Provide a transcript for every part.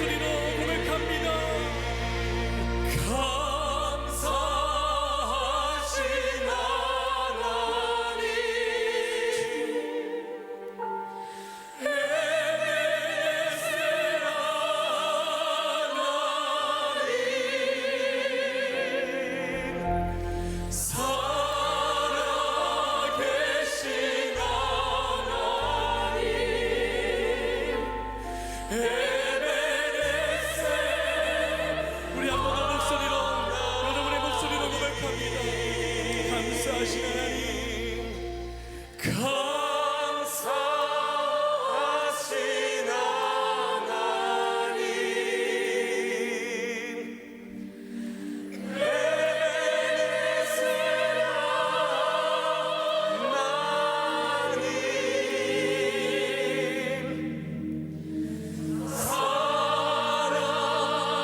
목소리로 고백합니다. 감사하신 하나님, 에베네셀 하나님, 살아계신 하나님, 에베네셀. 우리 한 번 더 목소리로, 여러분의 목소리로 고백합니다. 감사하신 하나님, 감사하신 하나님, 에베네셀 하나님,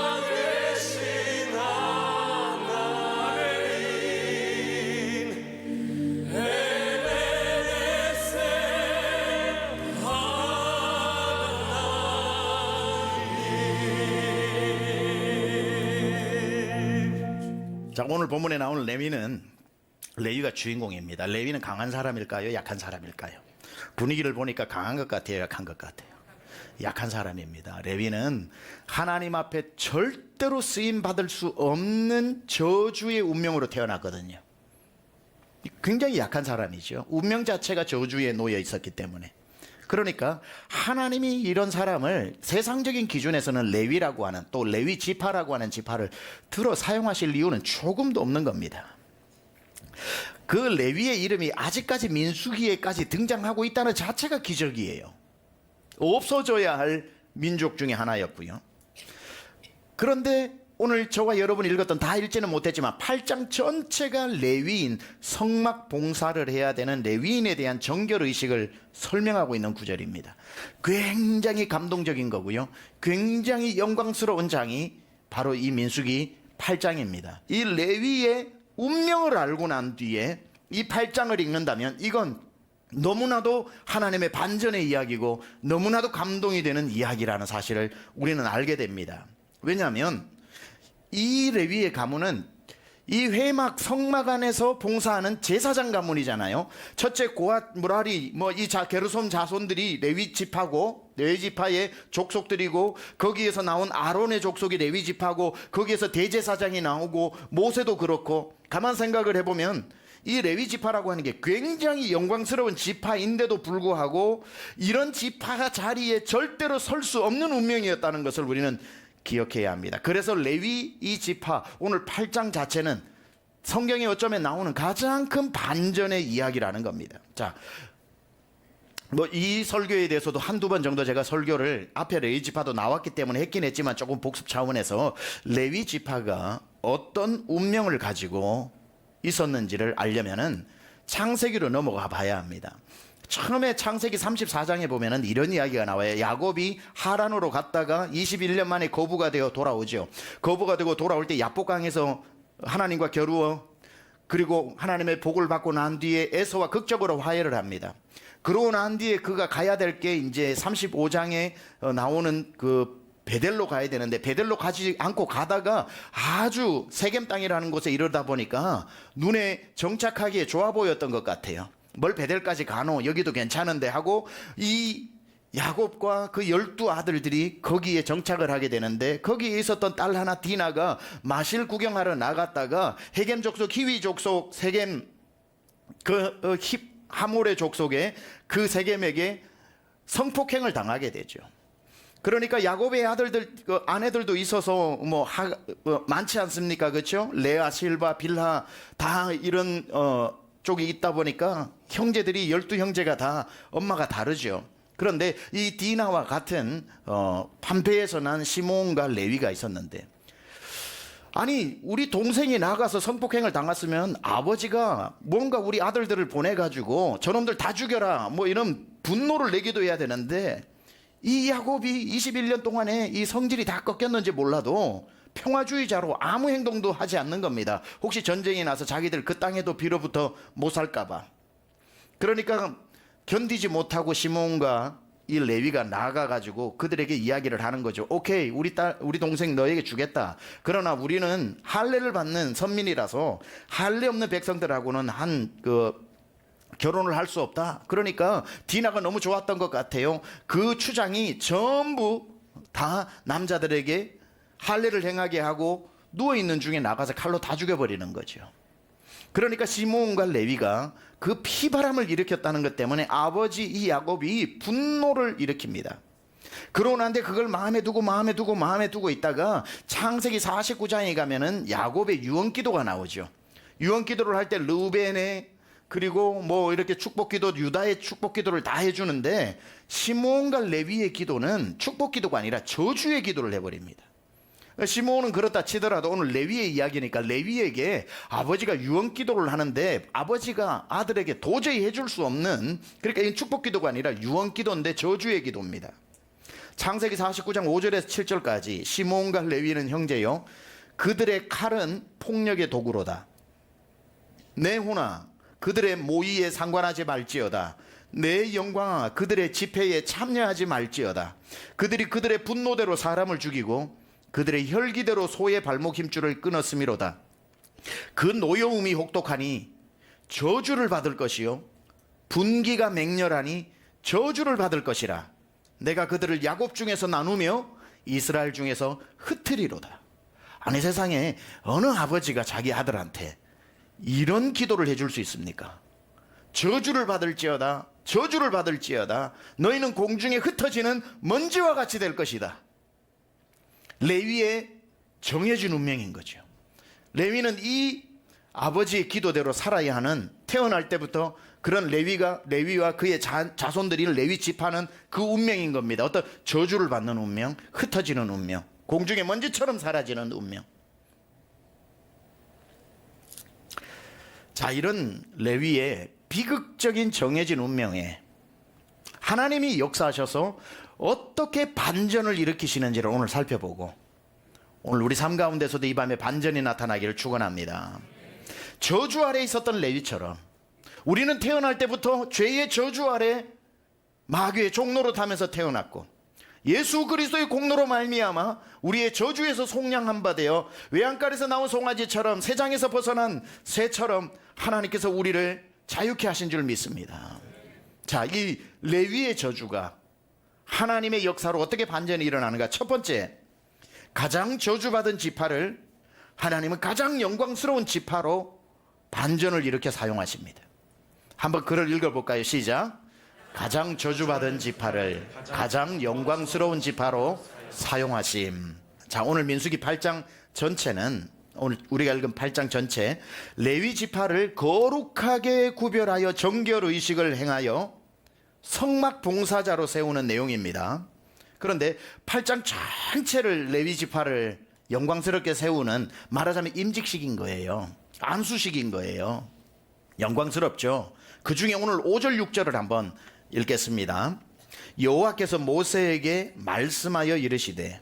살아계신 하나님, 에베네셀 하나님. 자, 오늘 본문에 나오는 레위는 레위가 주인공입니다. 레위는 강한 사람일까요? 약한 사람일까요? 분위기를 보니까 강한 것 같아요? 약한 것 같아요? 약한 사람입니다. 레위는 하나님 앞에 절대로 쓰임 받을 수 없는 저주의 운명으로 태어났거든요. 굉장히 약한 사람이죠. 운명 자체가 저주에 놓여 있었기 때문에. 그러니까 하나님이 이런 사람을 세상적인 기준에서는 레위라고 하는, 또 레위 지파라고 하는 지파를 들어 사용하실 이유는 조금도 없는 겁니다. 그 레위의 이름이 아직까지 민수기에까지 등장하고 있다는 자체가 기적이에요. 없어져야 할 민족 중에 하나였고요. 그런데 오늘 저와 여러분이 읽었던, 다 읽지는 못했지만 8장 전체가 레위인, 성막 봉사를 해야 되는 레위인에 대한 정결의식을 설명하고 있는 구절입니다. 굉장히 감동적인 거고요. 굉장히 영광스러운 장이 바로 이 민수기 8장입니다. 이 레위의 운명을 알고 난 뒤에 이 8장을 읽는다면 이건 너무나도 하나님의 반전의 이야기고 너무나도 감동이 되는 이야기라는 사실을 우리는 알게 됩니다. 왜냐하면 이 레위의 가문은 이 회막 성막 안에서 봉사하는 제사장 가문이잖아요. 첫째 고앗 무라리 이 게르솜 자손들이 레위 지파고, 레위 지파의 족속들이고, 거기에서 나온 아론의 족속이 레위 지파고, 거기에서 대제사장이 나오고, 모세도 그렇고. 가만 생각을 해보면 이 레위 지파라고 하는 게 굉장히 영광스러운 지파인데도 불구하고 이런 지파 자리에 절대로 설 수 없는 운명이었다는 것을 우리는 기억해야 합니다. 그래서 레위 이 지파, 오늘 8장 자체는 성경에 어쩌면 나오는 가장 큰 반전의 이야기라는 겁니다. 자, 이 설교에 대해서도 한두 번 정도 제가 설교를 앞에 레위 지파도 나왔기 때문에 했긴 했지만 조금 복습 차원에서 레위 지파가 어떤 운명을 가지고 있었는지를 알려면은 창세기로 넘어가 봐야 합니다. 처음에 창세기 34장에 보면은 이런 이야기가 나와요. 야곱이 하란으로 갔다가 21년 만에 거부가 되어 돌아오죠. 거부가 되고 돌아올 때 야복강에서 하나님과 겨루어, 그리고 하나님의 복을 받고 난 뒤에 에서와 극적으로 화해를 합니다. 그러고 난 뒤에 그가 가야 될 게 이제 35장에 나오는 그 베델로 가야 되는데, 베델로 가지 않고 가다가 아주 세겜 땅이라는 곳에 이르다 보니까 눈에 정착하기에 좋아 보였던 것 같아요. 뭘 베델까지 가노, 여기도 괜찮은데 하고 이 야곱과 그 12 아들들이 거기에 정착을 하게 되는데, 거기에 있었던 딸 하나 디나가 마실 구경하러 나갔다가 헤겜 족속, 히위 족속, 세겜 하몰의 족속의 그 세겜에게 성폭행을 당하게 되죠. 그러니까 야곱의 아들들, 아내들도 있어서 많지 않습니까? 그렇죠? 레아, 실바, 빌하 다 이런 쪽이 있다 보니까 형제들이 12형제가 다 엄마가 다르죠. 그런데 이 디나와 같은 판페에서 난 시몬과 레위가 있었는데, 아니 우리 동생이 나가서 성폭행을 당했으면 아버지가 뭔가 우리 아들들을 보내가지고 저놈들 다 죽여라 이런 분노를 내기도 해야 되는데, 이 야곱이 21년 동안에 이 성질이 다 꺾였는지 몰라도 평화주의자로 아무 행동도 하지 않는 겁니다. 혹시 전쟁이 나서 자기들 그 땅에도 빌어붙어 못 살까봐. 그러니까 견디지 못하고 시몬과 이 레위가 나아가가지고 그들에게 이야기를 하는 거죠. 오케이, 우리 동생 너에게 주겠다. 그러나 우리는 할례를 받는 선민이라서 할례 없는 백성들하고는 결혼을 할 수 없다. 그러니까 디나가 너무 좋았던 것 같아요. 그 추장이 전부 다 남자들에게 할례를 행하게 하고 누워있는 중에 나가서 칼로 다 죽여버리는 거죠. 그러니까 시므온과 레위가 그 피바람을 일으켰다는 것 때문에 아버지 이 야곱이 분노를 일으킵니다. 그러고 난데 그걸 마음에 두고 있다가 창세기 49장에 가면은 야곱의 유언기도가 나오죠. 유언기도를 할 때 르우벤의 그리고 뭐 이렇게 축복기도, 유다의 축복기도를 다 해주는데 시므온과 레위의 기도는 축복기도가 아니라 저주의 기도를 해버립니다. 시므온은 그렇다 치더라도 오늘 레위의 이야기니까 레위에게 아버지가 유언기도를 하는데 아버지가 아들에게 도저히 해줄 수 없는, 그러니까 이 축복기도가 아니라 유언기도인데 저주의 기도입니다. 창세기 49장 5절에서 7절까지 시므온과 레위는 형제요, 그들의 칼은 폭력의 도구로다. 내 혼아 그들의 모의에 상관하지 말지어다. 내 영광아 그들의 집회에 참여하지 말지어다. 그들이 그들의 분노대로 사람을 죽이고 그들의 혈기대로 소의 발목 힘줄을 끊었음이로다. 그 노여움이 혹독하니 저주를 받을 것이요 분기가 맹렬하니 저주를 받을 것이라. 내가 그들을 야곱 중에서 나누며 이스라엘 중에서 흩으리로다. 아니, 세상에 어느 아버지가 자기 아들한테 이런 기도를 해줄 수 있습니까? 저주를 받을지어다, 저주를 받을지어다. 너희는 공중에 흩어지는 먼지와 같이 될 것이다. 레위의 정해진 운명인 거죠. 레위는 이 아버지의 기도대로 살아야 하는, 태어날 때부터 그런 레위와 그의 자손들이 레위 지파는 그 운명인 겁니다. 어떤 저주를 받는 운명, 흩어지는 운명, 공중의 먼지처럼 사라지는 운명. 자, 이런 레위의 비극적인 정해진 운명에 하나님이 역사하셔서 어떻게 반전을 일으키시는지를 오늘 살펴보고, 오늘 우리 삶 가운데서도 이 밤에 반전이 나타나기를 축원합니다. 저주 아래 있었던 레위처럼 우리는 태어날 때부터 죄의 저주 아래 마귀의 종로로 타면서 태어났고, 예수 그리스도의 공로로 말미암아 우리의 저주에서 속량한 바 되어 외양간에서 나온 송아지처럼, 새장에서 벗어난 새처럼 하나님께서 우리를 자유케 하신 줄 믿습니다. 자, 이 레위의 저주가 하나님의 역사로 어떻게 반전이 일어나는가? 첫 번째, 가장 저주받은 지파를 하나님은 가장 영광스러운 지파로 반전을 일으켜 사용하십니다. 한번 글을 읽어볼까요? 시작. 가장 저주받은 지파를 가장 영광스러운 지파로 사용하심. 자, 오늘 민수기 8장 전체는, 오늘 우리가 읽은 8장 전체, 레위 지파를 거룩하게 구별하여 정결의식을 행하여 성막 봉사자로 세우는 내용입니다. 그런데 8장 전체를 레위 지파를 영광스럽게 세우는, 말하자면 임직식인 거예요. 안수식인 거예요. 영광스럽죠. 그 중에 오늘 5절 6절을 한번 읽겠습니다. 여호와께서 모세에게 말씀하여 이르시되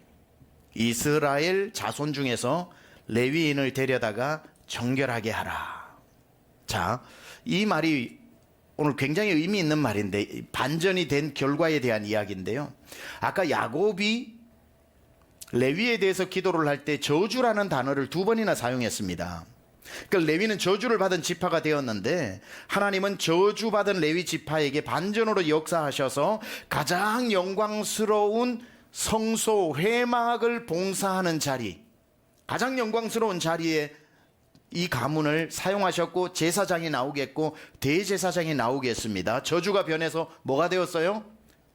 이스라엘 자손 중에서 레위인을 데려다가 정결하게 하라. 자, 이 말이 오늘 굉장히 의미 있는 말인데, 반전이 된 결과에 대한 이야기인데요. 아까 야곱이 레위에 대해서 기도를 할 때 저주라는 단어를 2번이나 사용했습니다. 그러니까 레위는 저주를 받은 지파가 되었는데, 하나님은 저주받은 레위 지파에게 반전으로 역사하셔서 가장 영광스러운 성소 회막을 봉사하는 자리, 가장 영광스러운 자리에 이 가문을 사용하셨고, 제사장이 나오겠고 대제사장이 나오겠습니다. 저주가 변해서 뭐가 되었어요?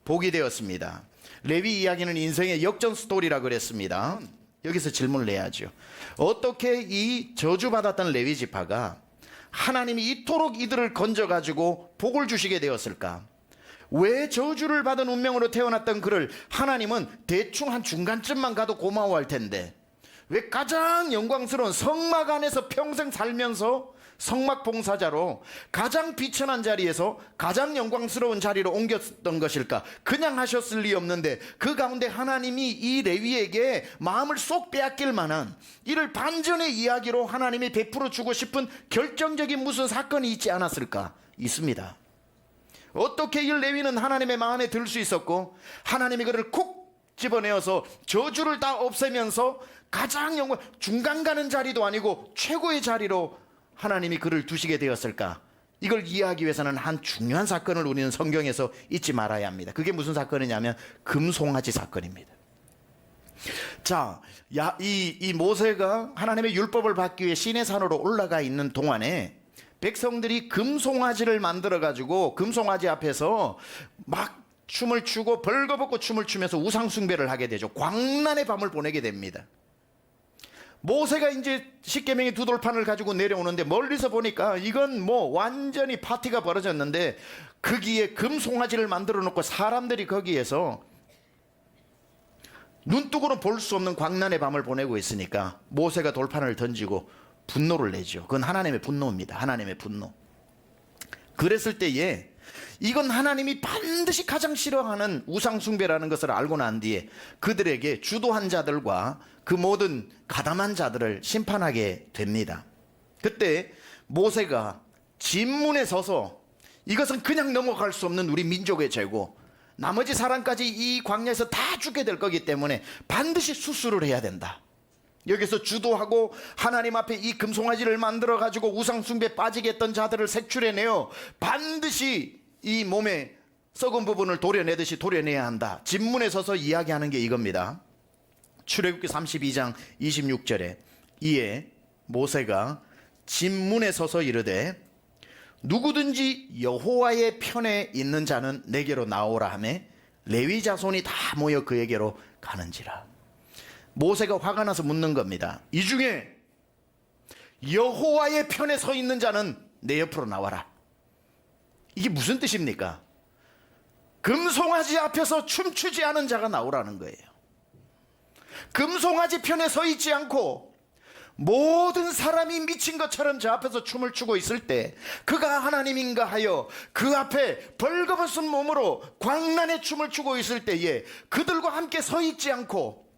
복이 되었습니다. 레위 이야기는 인생의 역전 스토리라 그랬습니다. 여기서 질문을 해야죠. 어떻게 이 저주받았던 레위 지파가 하나님이 이토록 이들을 건져가지고 복을 주시게 되었을까? 왜 저주를 받은 운명으로 태어났던 그를 하나님은 대충 한 중간쯤만 가도 고마워할 텐데, 왜 가장 영광스러운 성막 안에서 평생 살면서 성막 봉사자로 가장 비천한 자리에서 가장 영광스러운 자리로 옮겼던 것일까? 그냥 하셨을 리 없는데, 그 가운데 하나님이 이 레위에게 마음을 쏙 빼앗길 만한, 이를 반전의 이야기로 하나님이 베풀어 주고 싶은 결정적인 무슨 사건이 있지 않았을까? 있습니다. 어떻게 이 레위는 하나님의 마음에 들 수 있었고 하나님이 그를 콕 집어내어서 저주를 다 없애면서 가장 영광 중간 가는 자리도 아니고 최고의 자리로 하나님이 그를 두시게 되었을까? 이걸 이해하기 위해서는 한 중요한 사건을 우리는 성경에서 잊지 말아야 합니다. 그게 무슨 사건이냐면 금송아지 사건입니다. 자, 이 모세가 하나님의 율법을 받기 위해 시내산으로 올라가 있는 동안에 백성들이 금송아지를 만들어 가지고 금송아지 앞에서 막 춤을 추고 벌거벗고 춤을 추면서 우상 숭배를 하게 되죠. 광란의 밤을 보내게 됩니다. 모세가 이제 십계명의 두 돌판을 가지고 내려오는데 멀리서 보니까 이건 뭐 완전히 파티가 벌어졌는데 거기에 금송아지를 만들어 놓고 사람들이 거기에서 눈뜨고는 볼 수 없는 광란의 밤을 보내고 있으니까 모세가 돌판을 던지고 분노를 내죠. 그건 하나님의 분노입니다. 하나님의 분노. 그랬을 때에 이건 하나님이 반드시 가장 싫어하는 우상숭배라는 것을 알고 난 뒤에 그들에게 주도한 자들과 그 모든 가담한 자들을 심판하게 됩니다. 그때 모세가 진문에 서서 이것은 그냥 넘어갈 수 없는 우리 민족의 죄고 나머지 사람까지 이 광야에서 다 죽게 될 거기 때문에 반드시 수술을 해야 된다. 여기서 주도하고 하나님 앞에 이 금송아지를 만들어 가지고 우상숭배에 빠지게 했던 자들을 색출해내어 반드시 이 몸의 썩은 부분을 도려내듯이 도려내야 한다. 진문에 서서 이야기하는 게 이겁니다. 출애굽기 32장 26절에 이에 모세가 진문에 서서 이르되 누구든지 여호와의 편에 있는 자는 내게로 나오라 하매 레위 자손이 다 모여 그에게로 가는지라. 모세가 화가 나서 묻는 겁니다. 이 중에 여호와의 편에 서 있는 자는 내 옆으로 나와라. 이게 무슨 뜻입니까? 금송아지 앞에서 춤추지 않은 자가 나오라는 거예요. 금송아지 편에 서 있지 않고 모든 사람이 미친 것처럼 저 앞에서 춤을 추고 있을 때 그가 하나님인가 하여 그 앞에 벌거벗은 몸으로 광란의 춤을 추고 있을 때에 그들과 함께 서 있지 않고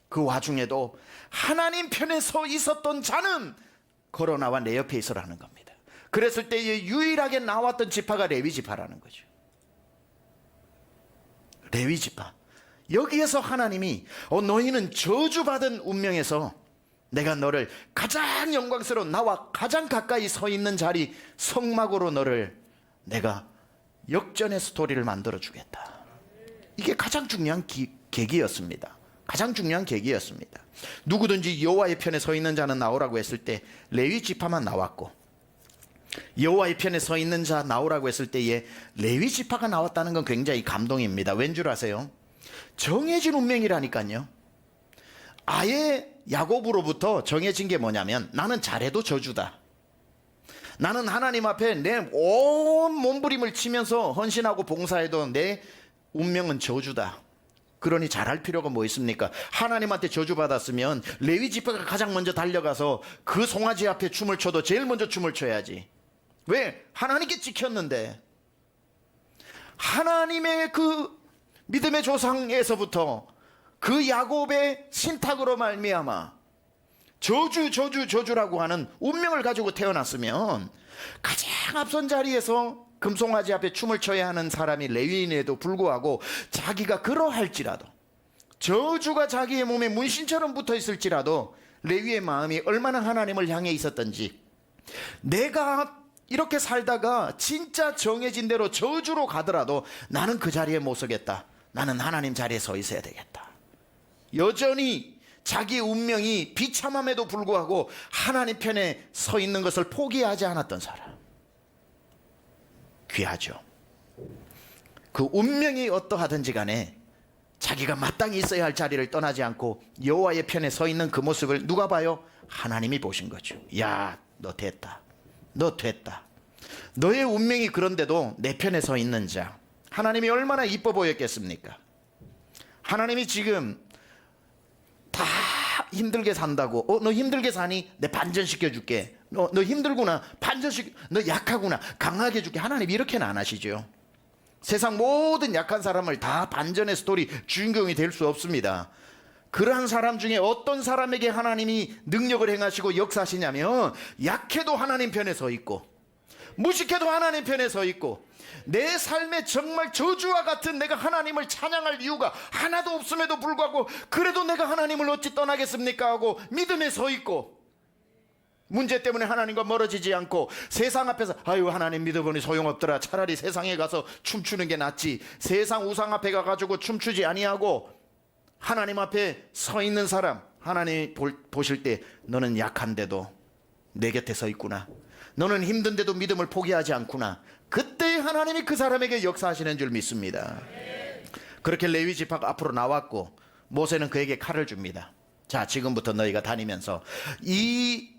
그 와중에도 하나님 편에 서 있었던 자는 걸어 나와 내 옆에 있으라는 겁니다. 그랬을 때에 유일하게 나왔던 지파가 레위 지파라는 거죠. 레위 지파. 여기에서 하나님이 너희는 저주받은 운명에서 내가 너를 가장 영광스러운 나와 가장 가까이 서 있는 자리 성막으로 너를 내가 역전의 스토리를 만들어 주겠다. 이게 가장 중요한 계기였습니다. 가장 중요한 계기였습니다. 누구든지 여호와의 편에 서 있는 자는 나오라고 했을 때 레위 지파만 나왔고 여호와의 편에 서 있는 자 나오라고 했을 때에 레위 지파가 나왔다는 건 굉장히 감동입니다. 왠 줄 아세요? 정해진 운명이라니까요. 아예 야곱으로부터 정해진 게 뭐냐면 나는 잘해도 저주다. 나는 하나님 앞에 내 온 몸부림을 치면서 헌신하고 봉사해도 내 운명은 저주다. 그러니 잘할 필요가 뭐 있습니까? 하나님한테 저주받았으면 레위 지파가 가장 먼저 달려가서 그 송아지 앞에 춤을 춰도 제일 먼저 춤을 춰야지. 왜? 하나님께 찍혔는데. 하나님의 그 믿음의 조상에서부터 그 야곱의 신탁으로 말미암아 저주라고 하는 운명을 가지고 태어났으면 가장 앞선 자리에서 금송아지 앞에 춤을 춰야 하는 사람이 레위인에도 불구하고 자기가 그러할지라도 저주가 자기의 몸에 문신처럼 붙어 있을지라도 레위의 마음이 얼마나 하나님을 향해 있었던지 내가 이렇게 살다가 진짜 정해진 대로 저주로 가더라도 나는 그 자리에 못 서겠다. 나는 하나님 자리에 서 있어야 되겠다. 여전히 자기의 운명이 비참함에도 불구하고 하나님 편에 서 있는 것을 포기하지 않았던 사람. 귀하죠. 그 운명이 어떠하든지 간에 자기가 마땅히 있어야 할 자리를 떠나지 않고 여호와의 편에 서 있는 그 모습을 누가 봐요? 하나님이 보신 거죠. 야, 너 됐다. 너 됐다. 너의 운명이 그런데도 내 편에 서 있는 자. 하나님이 얼마나 이뻐 보였겠습니까? 하나님이 지금 다 힘들게 산다고 너 힘들게 사니? 내 반전시켜 줄게. 너 힘들구나. 너 약하구나. 강하게 해줄게. 하나님 이렇게는 안 하시죠. 세상 모든 약한 사람을 다 반전의 스토리 주인공이 될 수 없습니다. 그러한 사람 중에 어떤 사람에게 하나님이 능력을 행하시고 역사하시냐면 약해도 하나님 편에 서 있고 무식해도 하나님 편에 서 있고, 내 삶에 정말 저주와 같은 내가 하나님을 찬양할 이유가 하나도 없음에도 불구하고 그래도 내가 하나님을 어찌 떠나겠습니까 하고 믿음에 서 있고, 문제 때문에 하나님과 멀어지지 않고 세상 앞에서 아유 하나님 믿어보니 소용없더라, 차라리 세상에 가서 춤추는 게 낫지, 세상 우상 앞에 가가지고 춤추지 아니하고 하나님 앞에 서 있는 사람, 하나님 보실 때 너는 약한데도 내 곁에 서 있구나, 너는 힘든데도 믿음을 포기하지 않구나, 그때 하나님이 그 사람에게 역사하시는 줄 믿습니다. 그렇게 레위 지파가 앞으로 나왔고 모세는 그에게 칼을 줍니다. 자, 지금부터 너희가 다니면서 이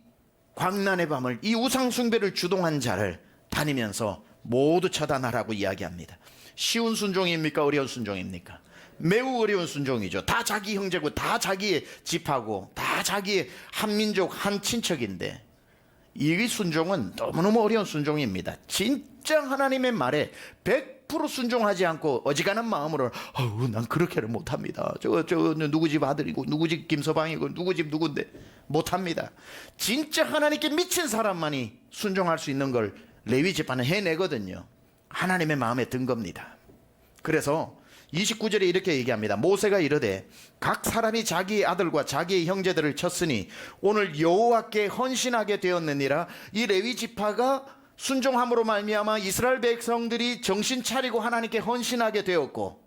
광란의 밤을, 이 우상 숭배를 주동한 자를 다니면서 모두 처단하라고 이야기합니다. 쉬운 순종입니까? 어려운 순종입니까? 매우 어려운 순종이죠. 다 자기 형제고 다 자기의 집하고 다 자기의 한 민족 한 친척인데, 이 순종은 너무너무 어려운 순종입니다. 진짜 하나님의 말에 100% 순종하지 않고 어지간한 마음으로 난 그렇게는 못합니다, 저 누구 집 아들이고 누구 집 김서방이고 누구 집 누군데 못합니다. 진짜 하나님께 미친 사람만이 순종할 수 있는 걸 레위 지파는 해내거든요. 하나님의 마음에 든 겁니다. 그래서 29절에 이렇게 얘기합니다. 모세가 이르되 각 사람이 자기의 아들과 자기의 형제들을 쳤으니 오늘 여호와께 헌신하게 되었느니라. 이 레위 지파가 순종함으로 말미암아 이스라엘 백성들이 정신 차리고 하나님께 헌신하게 되었고,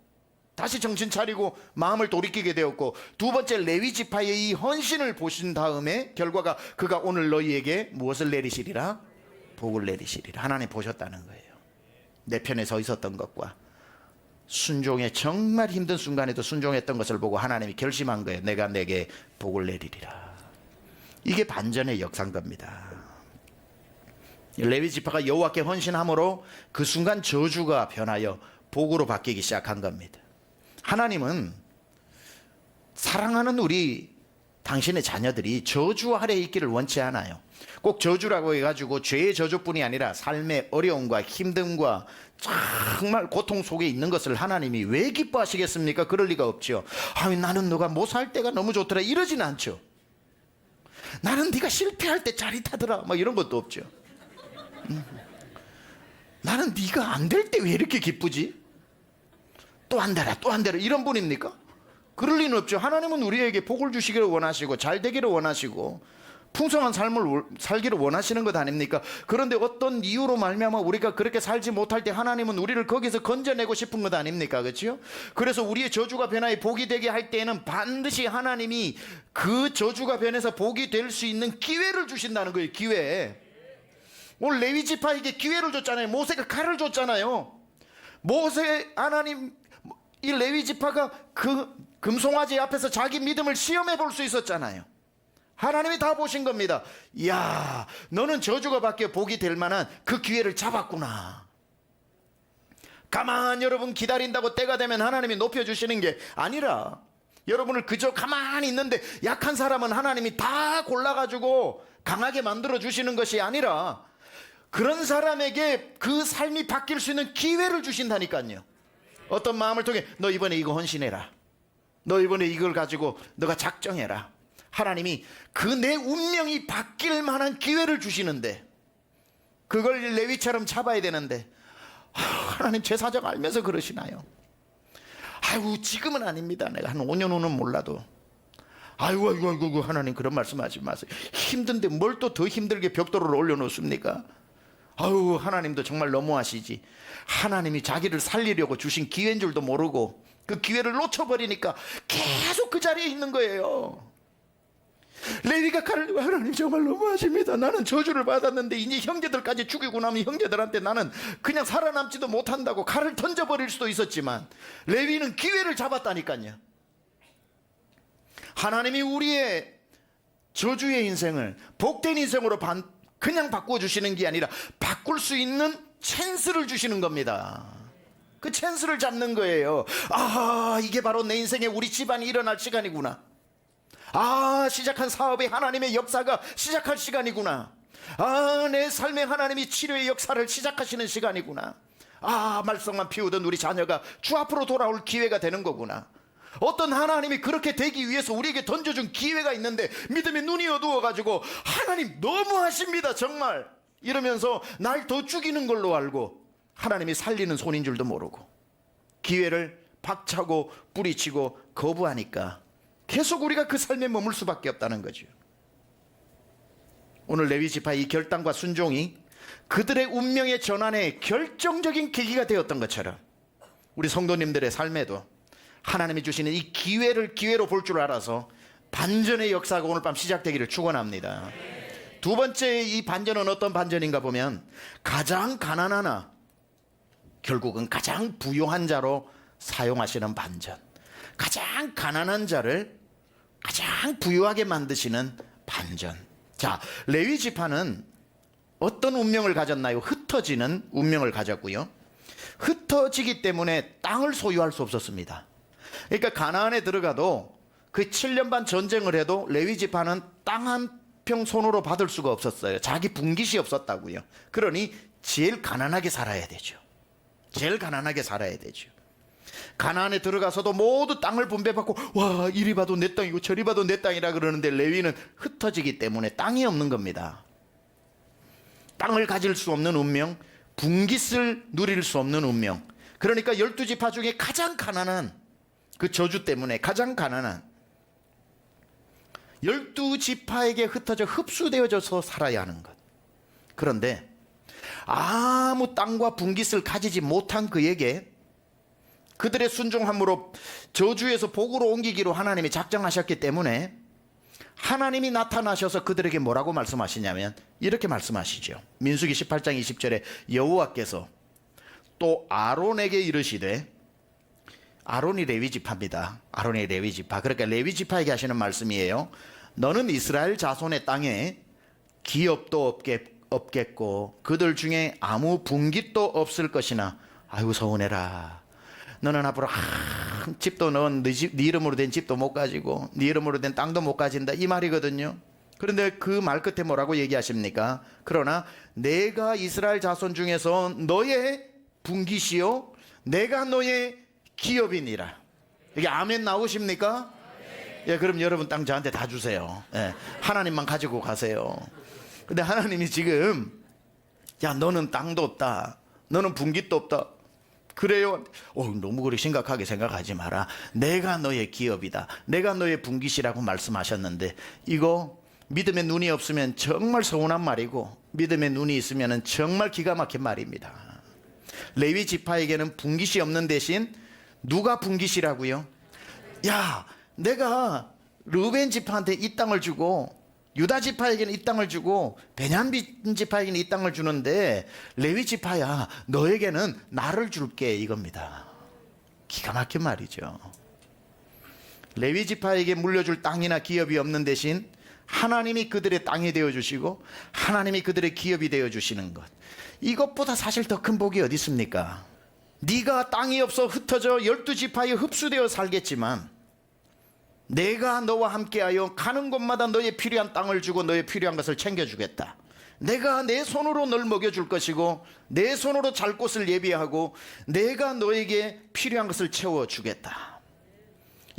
다시 정신 차리고 마음을 돌이키게 되었고, 두 번째 레위 지파의 이 헌신을 보신 다음에 결과가 그가 오늘 너희에게 무엇을 내리시리라? 복을 내리시리라. 하나님 보셨다는 거예요. 내 편에 서 있었던 것과 순종에 정말 힘든 순간에도 순종했던 것을 보고 하나님이 결심한 거예요. 내가 내게 복을 내리리라. 이게 반전의 역사인 겁니다. 레위 지파가 여호와께 헌신함으로 그 순간 저주가 변하여 복으로 바뀌기 시작한 겁니다. 하나님은 사랑하는 우리 당신의 자녀들이 저주 아래에 있기를 원치 않아요. 꼭 저주라고 해가지고 죄의 저주뿐이 아니라 삶의 어려움과 힘듦과 정말 고통 속에 있는 것을 하나님이 왜 기뻐하시겠습니까? 그럴 리가 없죠. 나는 너가 못 살 때가 너무 좋더라 이러진 않죠. 나는 네가 실패할 때 짜릿하더라 막 이런 것도 없죠. 나는 네가 안 될 때 왜 이렇게 기쁘지? 또 안 되라 또 안 되라 이런 분입니까? 그럴 리는 없죠. 하나님은 우리에게 복을 주시기를 원하시고 잘 되기를 원하시고 풍성한 삶을 살기를 원하시는 것 아닙니까? 그런데 어떤 이유로 말미암아 우리가 그렇게 살지 못할 때 하나님은 우리를 거기서 건져내고 싶은 것 아닙니까? 그렇죠? 그래서 우리의 저주가 변하여 복이 되게 할 때에는 반드시 하나님이 그 저주가 변해서 복이 될 수 있는 기회를 주신다는 거예요. 기회. 오늘 레위 지파에게 기회를 줬잖아요. 모세가 칼을 줬잖아요. 모세 하나님, 이 레위 지파가 그 금송아지 앞에서 자기 믿음을 시험해 볼 수 있었잖아요. 하나님이 다 보신 겁니다. 이야, 너는 저주가 바뀌어 복이 될 만한 그 기회를 잡았구나. 가만히 여러분 기다린다고 때가 되면 하나님이 높여주시는 게 아니라, 여러분을 그저 가만히 있는데 약한 사람은 하나님이 다 골라가지고 강하게 만들어주시는 것이 아니라 그런 사람에게 그 삶이 바뀔 수 있는 기회를 주신다니까요. 어떤 마음을 통해 너 이번에 이거 헌신해라, 너 이번에 이걸 가지고 너가 작정해라. 하나님이 그 내 운명이 바뀔 만한 기회를 주시는데 그걸 레위처럼 잡아야 되는데 하나님 제 사정 알면서 그러시나요? 아이고 지금은 아닙니다. 내가 한 5년 후는 몰라도 아이고 하나님 그런 말씀하지 마세요. 힘든데 뭘 또 더 힘들게 벽돌을 올려놓습니까? 아유 하나님도 정말 너무하시지. 하나님이 자기를 살리려고 주신 기회인 줄도 모르고 그 기회를 놓쳐버리니까 계속 그 자리에 있는 거예요. 레위가 칼을 들고 하나님 정말 너무하십니다. 나는 저주를 받았는데 이제 형제들까지 죽이고 나면 형제들한테 나는 그냥 살아남지도 못한다고 칼을 던져버릴 수도 있었지만 레위는 기회를 잡았다니까요. 하나님이 우리의 저주의 인생을 복된 인생으로 그냥 바꿔주시는 게 아니라 바꿀 수 있는 찬스를 주시는 겁니다. 그 찬스를 잡는 거예요. 아, 이게 바로 내 인생에 우리 집안이 일어날 시간이구나. 아, 시작한 사업에 하나님의 역사가 시작할 시간이구나. 아, 내 삶에 하나님이 치료의 역사를 시작하시는 시간이구나. 아, 말썽만 피우던 우리 자녀가 주 앞으로 돌아올 기회가 되는 거구나. 어떤 하나님이 그렇게 되기 위해서 우리에게 던져준 기회가 있는데 믿음의 눈이 어두워가지고 하나님 너무하십니다. 정말 이러면서 날 더 죽이는 걸로 알고 하나님이 살리는 손인 줄도 모르고 기회를 박차고 뿌리치고 거부하니까 계속 우리가 그 삶에 머물 수밖에 없다는 거죠. 오늘 레위 지파의 이 결단과 순종이 그들의 운명의 전환에 결정적인 계기가 되었던 것처럼 우리 성도님들의 삶에도 하나님이 주시는 이 기회를 기회로 볼 줄 알아서 반전의 역사가 오늘 밤 시작되기를 축원합니다. 두 번째 이 반전은 어떤 반전인가 보면 가장 가난하나 결국은 가장 부유한 자로 사용하시는 반전. 가장 가난한 자를 가장 부유하게 만드시는 반전. 자, 레위 지파는 어떤 운명을 가졌나요? 흩어지는 운명을 가졌고요. 흩어지기 때문에 땅을 소유할 수 없었습니다. 그러니까 가나안에 들어가도 그 7년 반 전쟁을 해도 레위 지파는 땅 한 평 손으로 받을 수가 없었어요. 자기 분깃이 없었다고요. 그러니 제일 가난하게 살아야 되죠. 제일 가난하게 살아야 되죠. 가나안에 들어가서도 모두 땅을 분배받고 와 이리 봐도 내 땅이고 저리 봐도 내 땅이라 그러는데 레위는 흩어지기 때문에 땅이 없는 겁니다. 땅을 가질 수 없는 운명, 분깃을 누릴 수 없는 운명. 그러니까 12지파 중에 가장 가난한 그 저주 때문에 가장 가난한 12지파에게 흩어져 흡수되어져서 살아야 하는 것. 그런데 아무 땅과 분깃을 가지지 못한 그에게 그들의 순종함으로 저주에서 복으로 옮기기로 하나님이 작정하셨기 때문에 하나님이 나타나셔서 그들에게 뭐라고 말씀하시냐면 이렇게 말씀하시죠. 민수기 18장 20절에 여호와께서 또 아론에게 이르시되, 아론이 레위 지파입니다. 아론이 레위 지파. 그러니까 레위 지파에게 하시는 말씀이에요. 너는 이스라엘 자손의 땅에 기업도 없겠고 그들 중에 아무 분깃도 없을 것이나 아이고 서운해라. 너는 앞으로 한 집도 넌 네 이름으로 된 집도 못 가지고 네 이름으로 된 땅도 못 가진다 이 말이거든요. 그런데 그 말 끝에 뭐라고 얘기하십니까? 그러나 내가 이스라엘 자손 중에서 너의 분깃이요 내가 너의 기업이니라. 이게 아멘 나오십니까? 예, 그럼 여러분 땅 저한테 다 주세요. 예, 하나님만 가지고 가세요. 근데 하나님이 지금 야 너는 땅도 없다. 너는 분깃도 없다. 그래요? 너무 그렇게 심각하게 생각하지 마라. 내가 너의 기업이다. 내가 너의 분깃이라고 말씀하셨는데 이거 믿음의 눈이 없으면 정말 서운한 말이고 믿음의 눈이 있으면 정말 기가 막힌 말입니다. 레위 지파에게는 분깃이 없는 대신 누가 분깃이라고요? 야 내가 르벤 지파한테 이 땅을 주고 유다 지파에게는 이 땅을 주고 베냐민 지파에게는 이 땅을 주는데 레위 지파야 너에게는 나를 줄게 이겁니다. 기가 막힌 말이죠. 레위 지파에게 물려줄 땅이나 기업이 없는 대신 하나님이 그들의 땅이 되어주시고 하나님이 그들의 기업이 되어주시는 것, 이것보다 사실 더 큰 복이 어디 있습니까? 네가 땅이 없어 흩어져 12지파에 흡수되어 살겠지만 내가 너와 함께하여 가는 곳마다 너의 필요한 땅을 주고 너의 필요한 것을 챙겨주겠다. 내가 내 손으로 널 먹여줄 것이고 내 손으로 잘 곳을 예비하고 내가 너에게 필요한 것을 채워주겠다.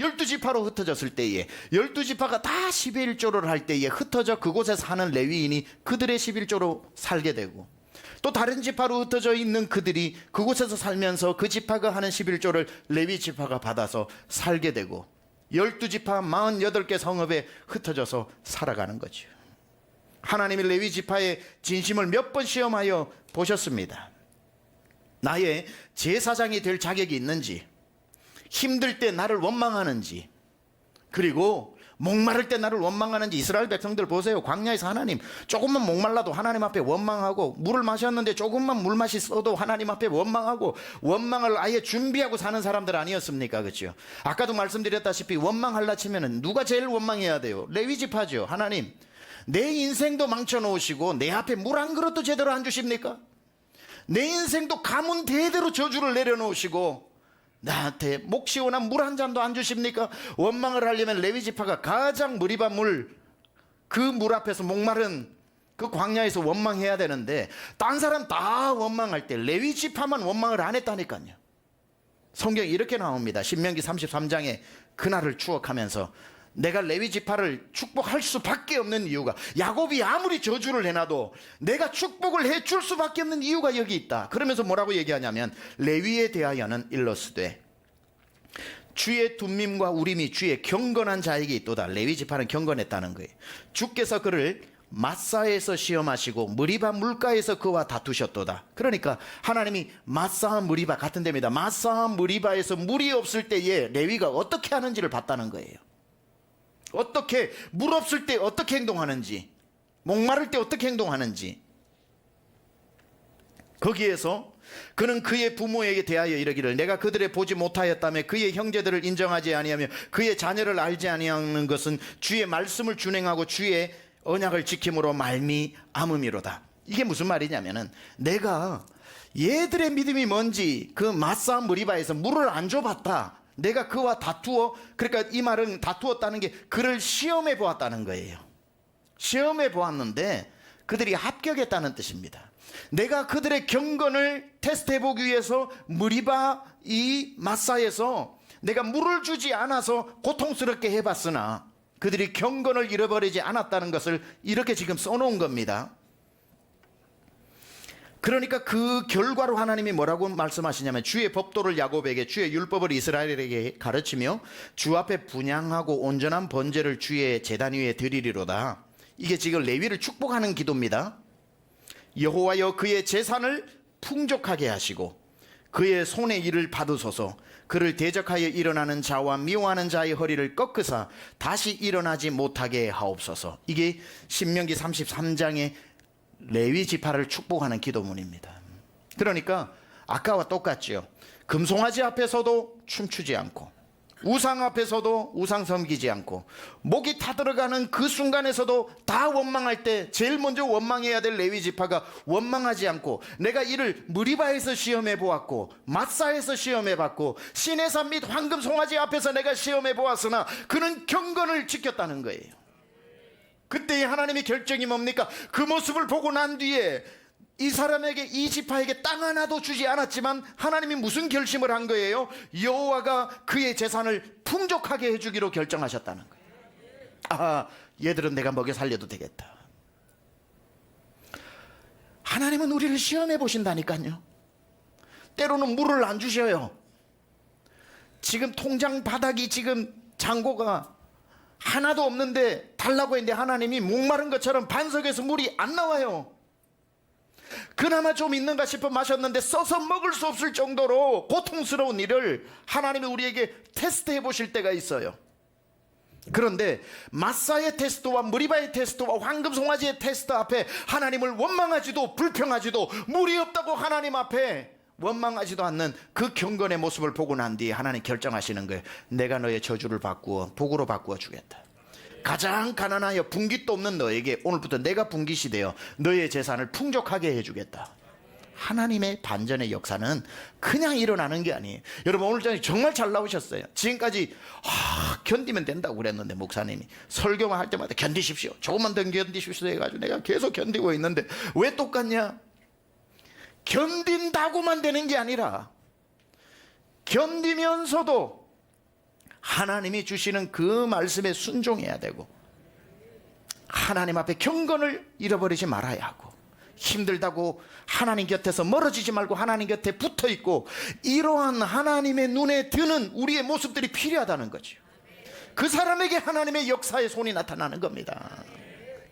12지파로 흩어졌을 때에 12지파가 다 11조를 할 때에 흩어져 그곳에 사는 레위인이 그들의 11조로 살게 되고 또 다른 지파로 흩어져 있는 그들이 그곳에서 살면서 그 지파가 하는 11조를 레위 지파가 받아서 살게 되고 12지파 48개 성읍에 흩어져서 살아가는 거죠. 하나님이 레위 지파의 진심을 몇 번 시험하여 보셨습니다. 나의 제사장이 될 자격이 있는지, 힘들 때 나를 원망하는지, 그리고 목마를 때 나를 원망하는지. 이스라엘 백성들 보세요. 광야에서 하나님 조금만 목말라도 하나님 앞에 원망하고, 물을 마셨는데 조금만 물맛이 써도 하나님 앞에 원망하고, 원망을 아예 준비하고 사는 사람들 아니었습니까? 그렇죠? 아까도 말씀드렸다시피 원망하려 치면은 누가 제일 원망해야 돼요? 레위 지파죠. 하나님 내 인생도 망쳐놓으시고 내 앞에 물 한 그릇도 제대로 안 주십니까? 내 인생도 가문 대대로 저주를 내려놓으시고 나한테 목 시원한 물 한 잔도 안 주십니까? 원망을 하려면 레위 지파가 가장 무리반 물, 그 물 앞에서 목마른 그 광야에서 원망해야 되는데 딴 사람 다 원망할 때 레위 지파만 원망을 안 했다니까요. 성경에 이렇게 나옵니다. 신명기 33장에 그날을 추억하면서 내가 레위 지파를 축복할 수밖에 없는 이유가, 야곱이 아무리 저주를 해놔도 내가 축복을 해줄 수밖에 없는 이유가 여기 있다. 그러면서 뭐라고 얘기하냐면, 레위에 대하여는 일러스되 주의 둠밈과 우림이 주의 경건한 자에게 있도다. 레위 지파는 경건했다는 거예요. 주께서 그를 마사에서 시험하시고 무리바 물가에서 그와 다투셨도다. 그러니까 하나님이 마사와 무리바 같은 데입니다. 마사와 무리바에서 물이 없을 때에 레위가 어떻게 하는지를 봤다는 거예요. 어떻게, 물 없을 때 어떻게 행동하는지, 목마를 때 어떻게 행동하는지. 거기에서 그는 그의 부모에게 대하여 이르기를, 내가 그들의 보지 못하였다며 그의 형제들을 인정하지 아니하며 그의 자녀를 알지 아니하는 것은 주의 말씀을 준행하고 주의 언약을 지킴으로 말미암음이로다. 이게 무슨 말이냐면은, 내가 얘들의 믿음이 뭔지 그 마사 무리바에서 물을 안 줘봤다. 내가 그와 다투어, 그러니까 이 말은 다투었다는 게 그를 시험해 보았다는 거예요. 시험해 보았는데 그들이 합격했다는 뜻입니다. 내가 그들의 경건을 테스트해 보기 위해서 무리바 이 마사에서 내가 물을 주지 않아서 고통스럽게 해봤으나 그들이 경건을 잃어버리지 않았다는 것을 이렇게 지금 써놓은 겁니다. 그러니까 그 결과로 하나님이 뭐라고 말씀하시냐면, 주의 법도를 야곱에게, 주의 율법을 이스라엘에게 가르치며 주 앞에 분향하고 온전한 번제를 주의 제단 위에 드리리로다. 이게 지금 레위를 축복하는 기도입니다. 여호와여 그의 재산을 풍족하게 하시고 그의 손의 일을 받으소서. 그를 대적하여 일어나는 자와 미워하는 자의 허리를 꺾으사 다시 일어나지 못하게 하옵소서. 이게 신명기 33장의 레위 지파를 축복하는 기도문입니다. 그러니까 아까와 똑같죠. 금송아지 앞에서도 춤추지 않고, 우상 앞에서도 우상 섬기지 않고, 목이 타들어가는 그 순간에서도 다 원망할 때 제일 먼저 원망해야 될 레위 지파가 원망하지 않고, 내가 이를 무리바에서 시험해 보았고 마사에서 시험해 봤고 시내산 및 황금 송아지 앞에서 내가 시험해 보았으나 그는 경건을 지켰다는 거예요. 그때의 하나님의 결정이 뭡니까? 그 모습을 보고 난 뒤에 이 사람에게, 이 지파에게 땅 하나도 주지 않았지만 하나님이 무슨 결심을 한 거예요? 여호와가 그의 재산을 풍족하게 해주기로 결정하셨다는 거예요. 아, 얘들은 내가 먹여 살려도 되겠다. 하나님은 우리를 시험해 보신다니까요. 때로는 물을 안 주셔요. 지금 통장 바닥이 지금 잔고가 하나도 없는데 달라고 했는데 하나님이 목마른 것처럼 반석에서 물이 안 나와요. 그나마 좀 있는가 싶어 마셨는데 써서 먹을 수 없을 정도로 고통스러운 일을 하나님이 우리에게 테스트해 보실 때가 있어요. 그런데 마사의 테스트와 무리바의 테스트와 황금 송아지의 테스트 앞에 하나님을 원망하지도 불평하지도, 물이 없다고 하나님 앞에 원망하지도 않는 그 경건의 모습을 보고 난 뒤에 하나님 결정하시는 거예요. 내가 너의 저주를 바꾸어 복으로 바꾸어 주겠다. 가장 가난하여 분깃도 없는 너에게 오늘부터 내가 분깃이 되어 너의 재산을 풍족하게 해주겠다. 하나님의 반전의 역사는 그냥 일어나는 게 아니에요. 여러분, 오늘 정말 잘 나오셨어요. 지금까지 견디면 된다고 그랬는데 목사님이 설교만 할 때마다 견디십시오, 조금만 더 견디십시오 해가지고 내가 계속 견디고 있는데 왜 똑같냐? 견딘다고만 되는 게 아니라 견디면서도 하나님이 주시는 그 말씀에 순종해야 되고, 하나님 앞에 경건을 잃어버리지 말아야 하고, 힘들다고 하나님 곁에서 멀어지지 말고 하나님 곁에 붙어 있고, 이러한 하나님의 눈에 드는 우리의 모습들이 필요하다는 거죠. 그 사람에게 하나님의 역사의 손이 나타나는 겁니다.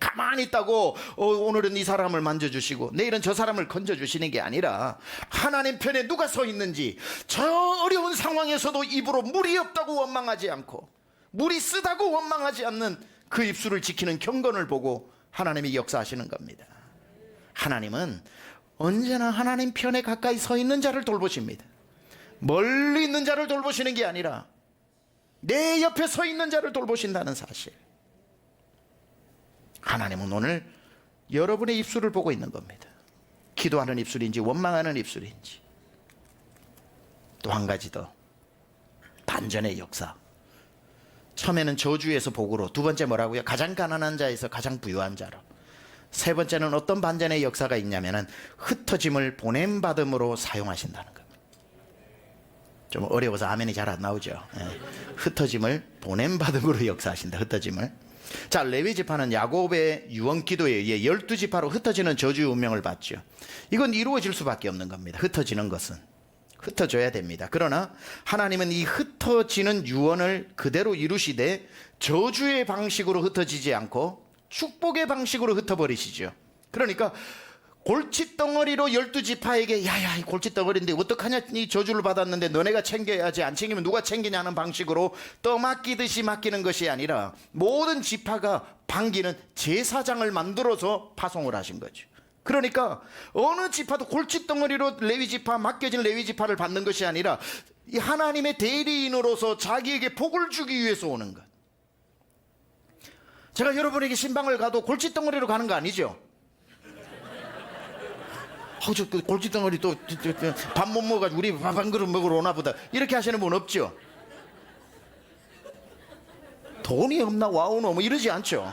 가만히 있다고 오늘은 이 사람을 만져주시고 내일은 저 사람을 건져주시는 게 아니라, 하나님 편에 누가 서 있는지, 저 어려운 상황에서도 입으로 물이 없다고 원망하지 않고 물이 쓰다고 원망하지 않는 그 입술을 지키는 경건을 보고 하나님이 역사하시는 겁니다. 하나님은 언제나 하나님 편에 가까이 서 있는 자를 돌보십니다. 멀리 있는 자를 돌보시는 게 아니라 내 옆에 서 있는 자를 돌보신다는 사실. 하나님은 오늘 여러분의 입술을 보고 있는 겁니다. 기도하는 입술인지 원망하는 입술인지. 또 한 가지 더, 반전의 역사. 처음에는 저주에서 복으로, 두 번째 뭐라고요? 가장 가난한 자에서 가장 부유한 자로. 세 번째는 어떤 반전의 역사가 있냐면은 흩어짐을 보냄받음으로 사용하신다는 겁니다. 좀 어려워서 아멘이 잘 안 나오죠. 예. 흩어짐을 보냄받음으로 역사하신다. 흩어짐을. 자, 레위 지파는 야곱의 유언 기도에 의해 12지파로 흩어지는 저주의 운명을 받죠. 이건 이루어질 수밖에 없는 겁니다. 흩어지는 것은 흩어져야 됩니다. 그러나 하나님은 이 흩어지는 유언을 그대로 이루시되 저주의 방식으로 흩어지지 않고 축복의 방식으로 흩어버리시죠. 그러니까 골칫덩어리로 12지파에게 야야 이 골칫덩어리인데 어떡하냐, 이 저주를 받았는데 너네가 챙겨야지, 안 챙기면 누가 챙기냐는 방식으로 떠맡기듯이 맡기는 것이 아니라 모든 지파가 반기는 제사장을 만들어서 파송을 하신 거죠. 그러니까 어느 지파도 골칫덩어리로 레위지파, 맡겨진 레위지파를 받는 것이 아니라 이 하나님의 대리인으로서 자기에게 복을 주기 위해서 오는 것. 제가 여러분에게 신방을 가도 골칫덩어리로 가는 거 아니죠? 저 골칫덩어리 또 밥 못 먹어가지고 우리 밥 한 그릇 먹으러 오나 보다, 이렇게 하시는 분 없죠? 돈이 없나 와우노 뭐 이러지 않죠?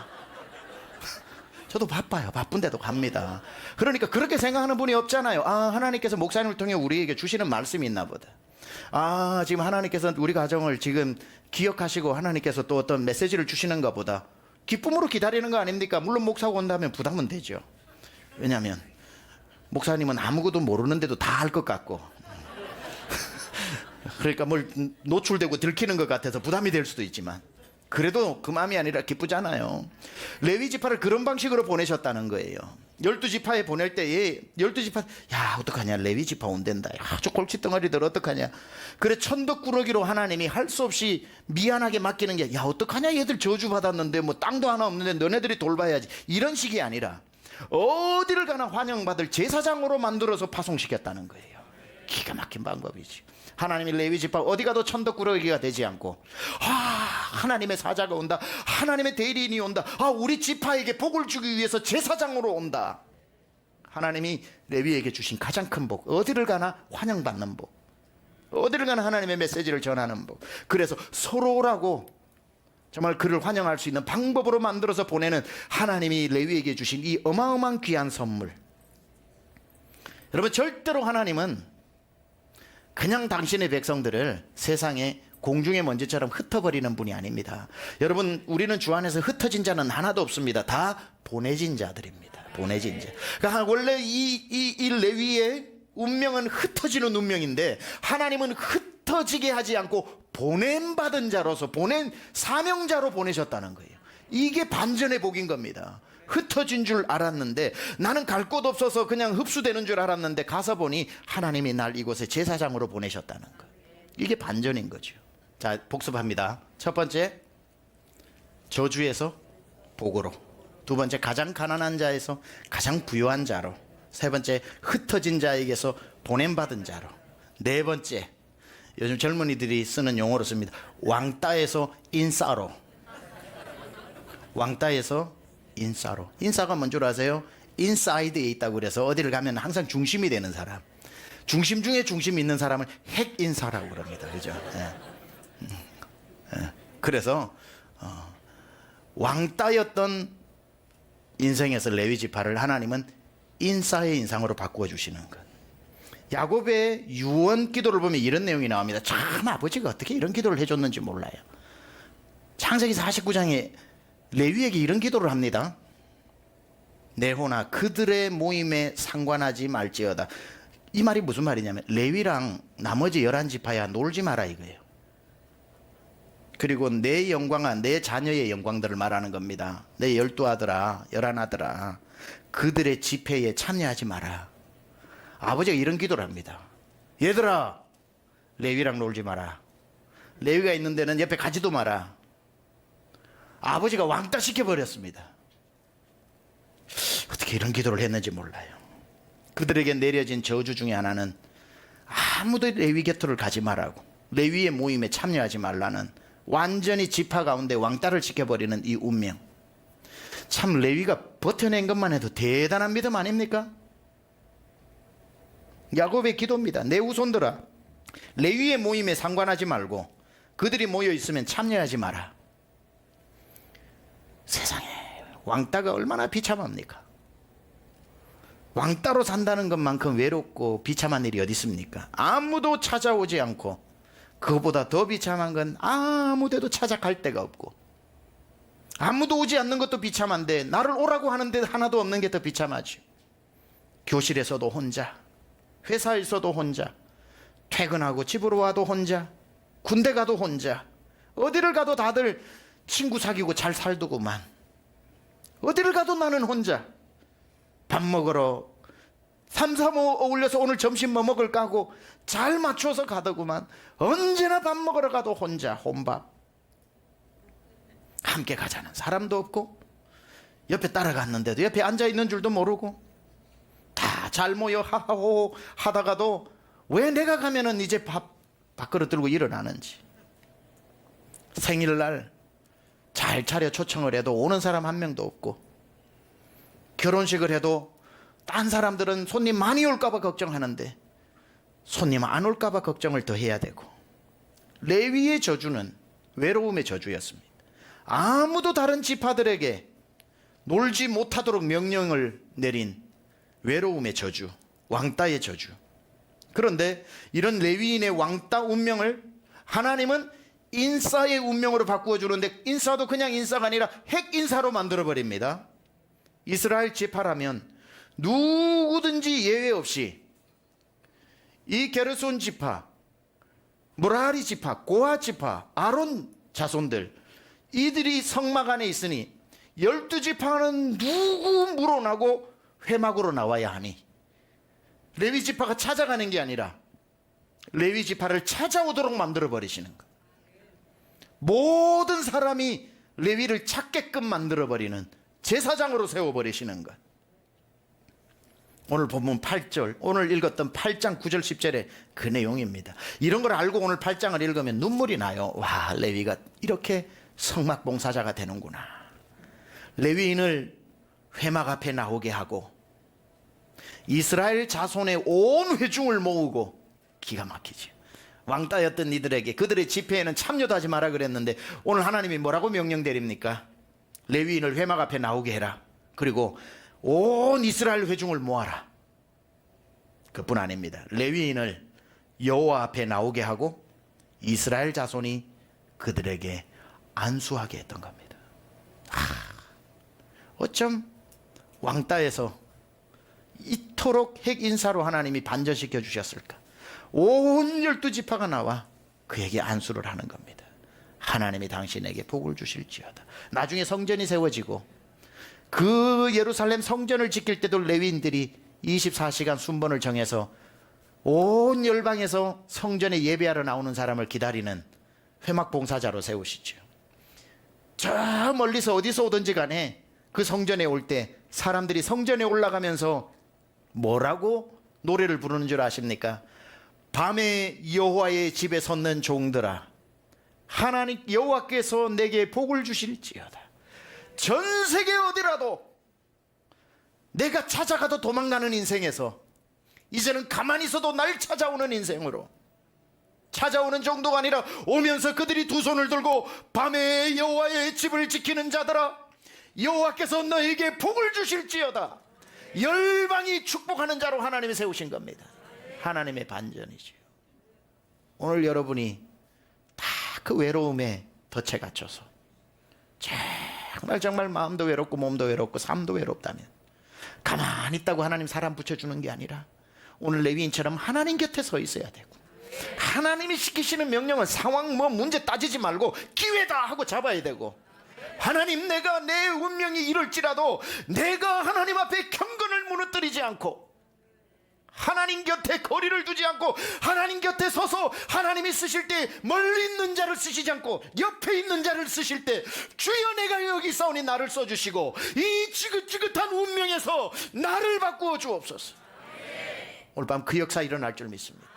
저도 바빠요. 바쁜데도 갑니다. 그러니까 그렇게 생각하는 분이 없잖아요. 아, 하나님께서 목사님을 통해 우리에게 주시는 말씀이 있나 보다. 아, 지금 하나님께서 우리 가정을 지금 기억하시고 하나님께서 또 어떤 메시지를 주시는가 보다. 기쁨으로 기다리는 거 아닙니까? 물론 목사가 온다면 부담은 되죠. 왜냐하면 목사님은 아무것도 모르는데도 다 할 것 같고 그러니까 뭘 노출되고 들키는 것 같아서 부담이 될 수도 있지만 그래도 그 마음이 아니라 기쁘잖아요. 레위지파를 그런 방식으로 보내셨다는 거예요. 12지파에 보낼 때에 12지파 야 어떡하냐, 레위지파 온댄다, 야, 저 골칫덩어리들 어떡하냐. 그래 천덕꾸러기로 하나님이 할 수 없이 미안하게 맡기는 게, 야 어떡하냐, 얘들 저주받았는데 뭐 땅도 하나 없는데 너네들이 돌봐야지, 이런 식이 아니라 어디를 가나 환영받을 제사장으로 만들어서 파송시켰다는 거예요. 기가 막힌 방법이지. 하나님이 레위지파 어디 가도 천덕꾸러기가 되지 않고, 아 하나님의 사자가 온다, 하나님의 대리인이 온다, 아 우리 지파에게 복을 주기 위해서 제사장으로 온다. 하나님이 레위에게 주신 가장 큰 복, 어디를 가나 환영받는 복, 어디를 가나 하나님의 메시지를 전하는 복. 그래서 서로라고 정말 그를 환영할 수 있는 방법으로 만들어서 보내는 하나님이 레위에게 주신 이 어마어마한 귀한 선물. 여러분, 절대로 하나님은 그냥 당신의 백성들을 세상에 공중의 먼지처럼 흩어버리는 분이 아닙니다. 여러분, 우리는 주 안에서 흩어진 자는 하나도 없습니다. 다 보내진 자들입니다. 보내진 자. 그러니까 원래 이 레위의 운명은 흩어지는 운명인데 하나님은 흩어지게 하지 않고 보냄받은 자로서, 보낸 사명자로 보내셨다는 거예요. 이게 반전의 복인 겁니다. 흩어진 줄 알았는데, 나는 갈 곳 없어서 그냥 흡수되는 줄 알았는데 가서 보니 하나님이 날 이곳에 제사장으로 보내셨다는 거예요. 이게 반전인 거죠. 자, 복습합니다. 첫 번째, 저주에서 복으로. 두 번째, 가장 가난한 자에서 가장 부유한 자로. 세 번째, 흩어진 자에게서 보냄받은 자로. 네 번째, 요즘 젊은이들이 쓰는 용어로 씁니다. 왕따에서 인싸로. 왕따에서 인싸로. 인싸가 뭔 줄 아세요? 인사이드에 있다고 그래서 어디를 가면 항상 중심이 되는 사람, 중심 중에 중심이 있는 사람을 핵인사라고 그럽니다. 그죠? 그래서 왕따였던 인생에서 레위지파를 하나님은 인싸의 인상으로 바꾸어 주시는 것. 야곱의 유언 기도를 보면 이런 내용이 나옵니다. 참 아버지가 어떻게 이런 기도를 해줬는지 몰라요. 창세기 49장에 레위에게 이런 기도를 합니다. 내 호나 그들의 모임에 상관하지 말지어다. 이 말이 무슨 말이냐면 레위랑 나머지 11지파야 놀지 마라 이거예요. 그리고 내 영광아, 내 자녀의 영광들을 말하는 겁니다. 내 12아들아 11아들아 그들의 집회에 참여하지 마라. 아버지가 이런 기도를 합니다. 얘들아, 레위랑 놀지 마라. 레위가 있는 데는 옆에 가지도 마라. 아버지가 왕따 시켜버렸습니다. 어떻게 이런 기도를 했는지 몰라요. 그들에게 내려진 저주 중에 하나는 아무도 레위 곁을 가지 말라고, 레위의 모임에 참여하지 말라는, 완전히 지파 가운데 왕따를 시켜버리는 이 운명. 참 레위가 버텨낸 것만 해도 대단한 믿음 아닙니까? 야곱의 기도입니다. 내 후손들아, 레위의 모임에 상관하지 말고 그들이 모여 있으면 참여하지 마라. 세상에 왕따가 얼마나 비참합니까? 왕따로 산다는 것만큼 외롭고 비참한 일이 어디 있습니까? 아무도 찾아오지 않고 그것보다 더 비참한 건 아무 데도 찾아갈 데가 없고, 아무도 오지 않는 것도 비참한데 나를 오라고 하는데 하나도 없는 게 더 비참하지. 교실에서도 혼자, 회사에서도 혼자, 퇴근하고 집으로 와도 혼자, 군대 가도 혼자, 어디를 가도 다들 친구 사귀고 잘 살더구만. 어디를 가도 나는 혼자. 밥 먹으러 3, 4, 5 어울려서 오늘 점심 뭐 먹을까 하고 잘 맞춰서 가더구만. 언제나 밥 먹으러 가도 혼자, 혼밥. 함께 가자는 사람도 없고, 옆에 따라갔는데도 옆에 앉아있는 줄도 모르고, 다 잘 모여 하하호 하다가도 왜 내가 가면은 이제 밥그릇 들고 일어나는지. 생일날 잘 차려 초청을 해도 오는 사람 한 명도 없고, 결혼식을 해도 딴 사람들은 손님 많이 올까봐 걱정하는데 손님 안 올까봐 걱정을 더 해야 되고. 레위의 저주는 외로움의 저주였습니다. 아무도 다른 지파들에게 놀지 못하도록 명령을 내린 외로움의 저주, 왕따의 저주. 그런데 이런 레위인의 왕따 운명을 하나님은 인싸의 운명으로 바꾸어 주는데, 인싸도 그냥 인싸가 아니라 핵인싸로 만들어 버립니다. 이스라엘 지파라면 누구든지 예외 없이 이 게르손 지파, 무라리 지파, 고아 지파, 아론 자손들, 이들이 성막 안에 있으니 12지파는 누구 물어나고 회막으로 나와야 하니, 레위 지파가 찾아가는 게 아니라 레위 지파를 찾아오도록 만들어 버리시는 것. 모든 사람이 레위를 찾게끔 만들어 버리는 제사장으로 세워 버리시는 것. 오늘 본문 8절, 오늘 읽었던 8장 9절 10절의 그 내용입니다. 이런 걸 알고 오늘 8장을 읽으면 눈물이 나요. 와, 레위가 이렇게 성막 봉사자가 되는구나. 레위인을 회막 앞에 나오게 하고 이스라엘 자손의 온 회중을 모으고, 기가 막히지. 왕따였던 이들에게 그들의 집회에는 참여도 하지 마라 그랬는데 오늘 하나님이 뭐라고 명령드립니까? 레위인을 회막 앞에 나오게 해라. 그리고 온 이스라엘 회중을 모아라. 그뿐 아닙니다. 레위인을 여호와 앞에 나오게 하고 이스라엘 자손이 그들에게 안수하게 했던 겁니다. 어쩜 왕따에서 이토록 핵인사로 하나님이 반전시켜 주셨을까? 온 12지파가 나와 그에게 안수를 하는 겁니다. 하나님이 당신에게 복을 주실지어다. 나중에 성전이 세워지고 그 예루살렘 성전을 지킬 때도 레위인들이 24시간 순번을 정해서 온 열방에서 성전에 예배하러 나오는 사람을 기다리는 회막 봉사자로 세우시죠. 저 멀리서 어디서 오든지 간에 그 성전에 올 때 사람들이 성전에 올라가면서 뭐라고 노래를 부르는 줄 아십니까? 밤에 여호와의 집에 섰는 종들아, 하나님 여호와께서 내게 복을 주실지어다. 전 세계 어디라도 내가 찾아가도 도망가는 인생에서 이제는 가만히 있어도 날 찾아오는 인생으로, 찾아오는 정도가 아니라 오면서 그들이 두 손을 들고 밤에 여호와의 집을 지키는 자들아, 여호와께서 너에게 복을 주실지어다. 열방이 축복하는 자로 하나님이 세우신 겁니다. 하나님의 반전이죠. 오늘 여러분이 다 그 외로움에 덫에 갇혀서 정말 마음도 외롭고 몸도 외롭고 삶도 외롭다면 가만히 있다고 하나님 사람 붙여주는 게 아니라 오늘 레위인처럼 하나님 곁에 서 있어야 되고, 하나님이 시키시는 명령은 상황 문제 따지지 말고 기회다 하고 잡아야 되고, 하나님 내가 내 운명이 이럴지라도 내가 하나님 앞에 경건을 무너뜨리지 않고 하나님 곁에 거리를 두지 않고 하나님 곁에 서서 하나님이 쓰실 때 멀리 있는 자를 쓰시지 않고 옆에 있는 자를 쓰실 때 주여 내가 여기 있사오니 나를 써주시고 이 지긋지긋한 운명에서 나를 바꾸어 주옵소서. 오늘 밤 그 역사 일어날 줄 믿습니다.